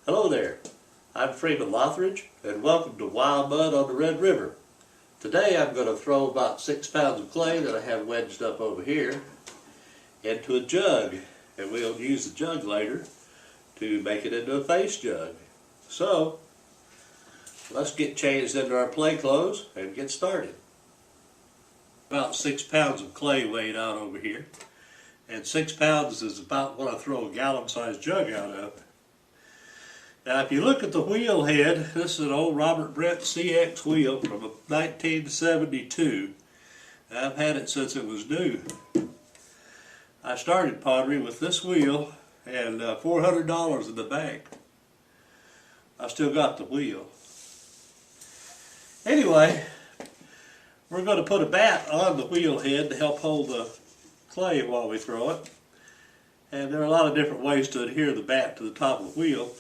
Hello there, I'm Freeman Lothridge and welcome to Wild Mud on the Red River. Today I'm going to throw about 6 pounds of clay that I have wedged up over here into a jug, and we'll use the jug later to make it into a face jug. So let's get changed into our play clothes and get started. About 6 pounds of clay weighed out over here, and 6 pounds is about what I throw a gallon-sized jug out of. Now if you look at the wheel head, this is an old Robert Brent CX wheel from 1972. And I've had it since it was new. I started pottery with this wheel and $400 in the bank. I still got the wheel. Anyway, we're going to put a bat on the wheel head to help hold the clay while we throw it. And there are a lot of different ways to adhere the bat to the top of the wheel.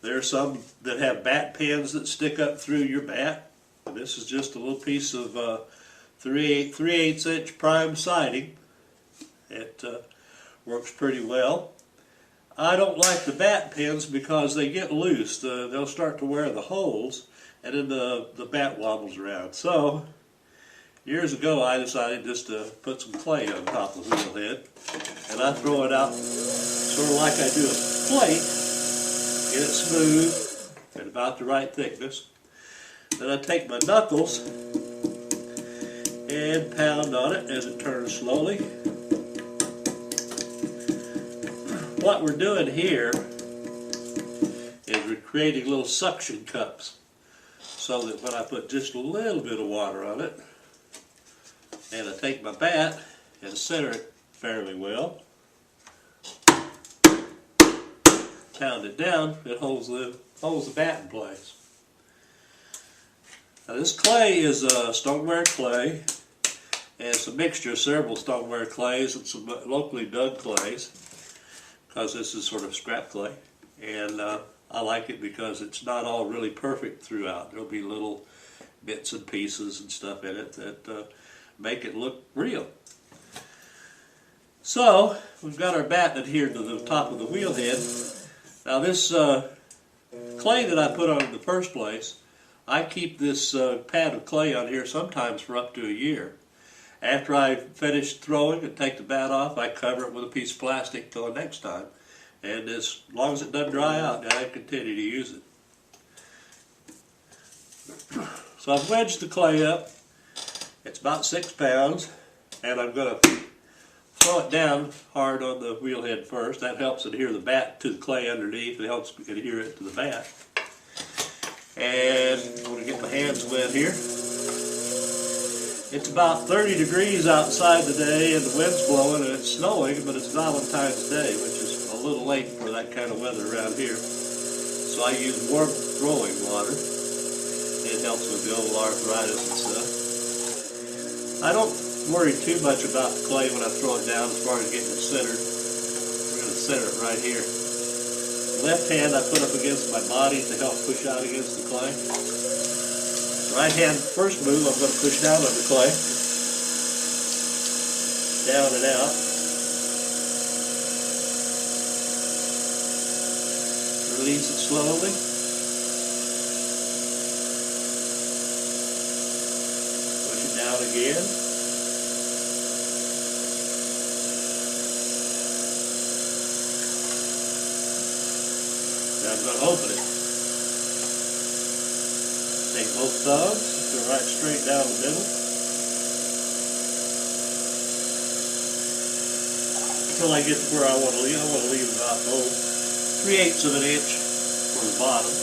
There are some that have bat pins that stick up through your bat. This is just a little piece of 3/8 inch prime siding. It works pretty well. I don't like the bat pins because they get loose. They'll start to wear the holes, and then the bat wobbles around. So years ago I decided just to put some clay on top of the wheel head, and I throw it out sort of like I do a plate. Get it smooth and about the right thickness. Then I take my knuckles and pound on it as it turns slowly. What we're doing here is we're creating little suction cups so that when I put just a little bit of water on it, and I take my bat and center it fairly well, pound it down, it holds the bat in place. Now this clay is stoneware clay, and it's a mixture of several stoneware clays and some locally dug clays, because this is sort of scrap clay, and I like it because it's not all really perfect throughout. There'll be little bits and pieces and stuff in it that make it look real. So we've got our bat adhered to the top of the wheel head. Now this clay that I put on in the first place, I keep this pad of clay on here sometimes for up to a year. After I finish throwing and take the bat off, I cover it with a piece of plastic till the next time. And as long as it doesn't dry out, I continue to use it. So I've wedged the clay up. It's about 6 pounds, and I'm going to throw it down hard on the wheel head first. That helps adhere the bat to the clay underneath. It helps adhere it to the bat. And I'm going to get my hands wet here. It's about 30 degrees outside today, and the wind's blowing and it's snowing, but it's Valentine's Day, which is a little late for that kind of weather around here. So I use warm throwing water. It helps with the old arthritis and stuff. I don't worry too much about the clay when I throw it down as far as getting it centered. We're going to center it right here. Left hand I put up against my body to help push out against the clay. Right hand, first move, I'm going to push down on the clay. Down and out. Release it slowly. Push it down again. Now I'm going to open it. Take both thumbs, go right straight down the middle. Until I get to where I want to leave. I want to leave about 3/8 of an inch for the bottom.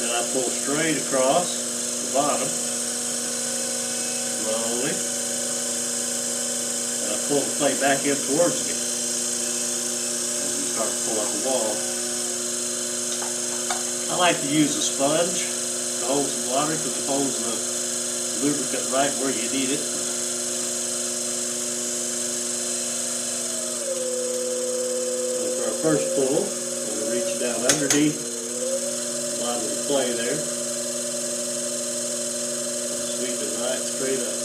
Then I pull straight across the bottom, slowly. And I pull the clay back in towards me as we start to pull up the wall. I like to use a sponge to hold some water because it holds the lubricant right where you need it. So for our first pull, I'm going to reach down underneath the bottom of the clay there. Sweep it right straight up.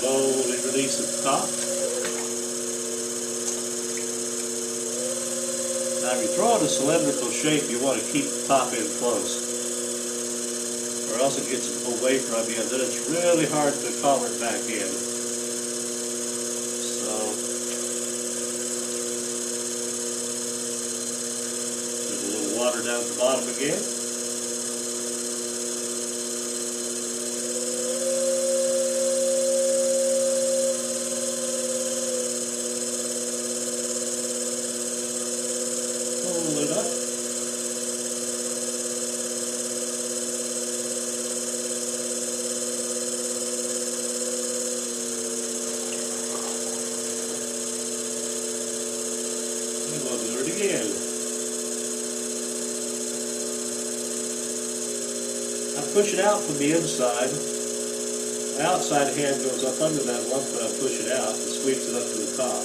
slowly release the top. Now if you throw it a cylindrical shape, you want to keep the top end close, or else it gets away from you, and then it's really hard to collar it back in. So, put a little water down at the bottom again. Pull it up. And we'll do it again. I push it out from the inside. My outside hand goes up under that lump when I push it out and sweeps it up to the top.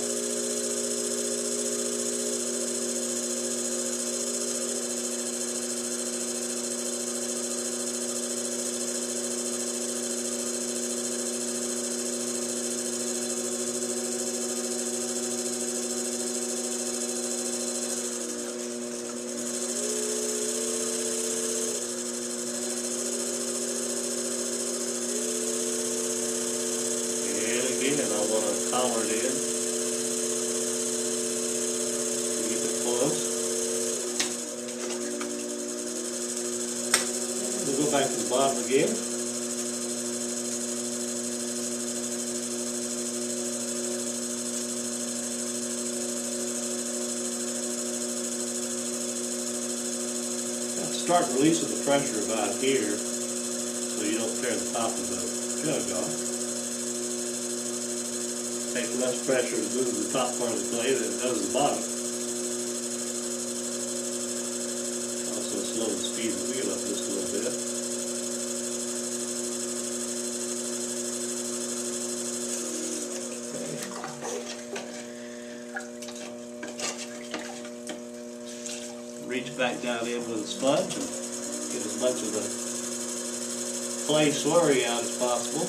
And I want to collar it in. Keep it close. We'll go back to the bottom again. Start releasing the pressure about here so you don't tear the top of the jug off. Takes less pressure to move the top part of the clay than it does the bottom. Also slow the speed of the wheel up just a little bit. Okay. Reach back down in with a sponge and get as much of the clay slurry out as possible.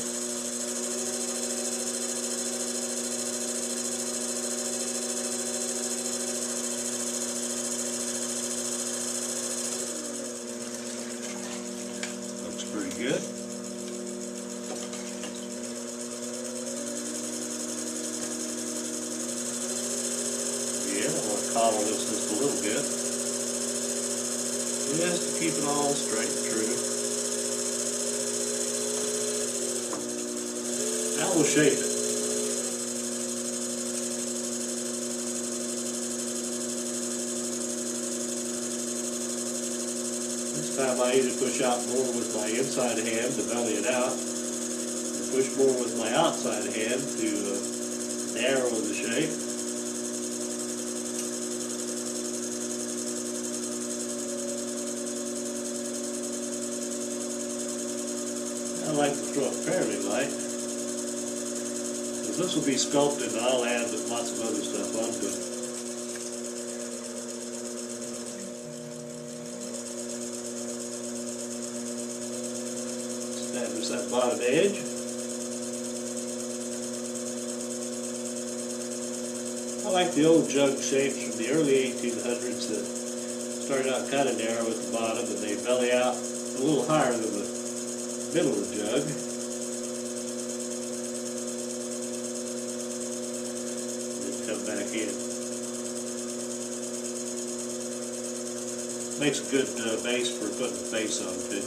Pretty good. Yeah, I want to collar this just a little bit, just to keep it all straight and true. Now we'll shape it. This time I either push out more with my inside hand to belly it out, or push more with my outside hand to narrow the shape. I like to throw it fairly light, because this will be sculpted and I'll add lots of other stuff onto it. Establish that bottom edge. I like the old jug shapes from the early 1800s that started out kind of narrow at the bottom and they belly out a little higher than the middle of the jug. And then come back in. Makes a good base for putting the face on too.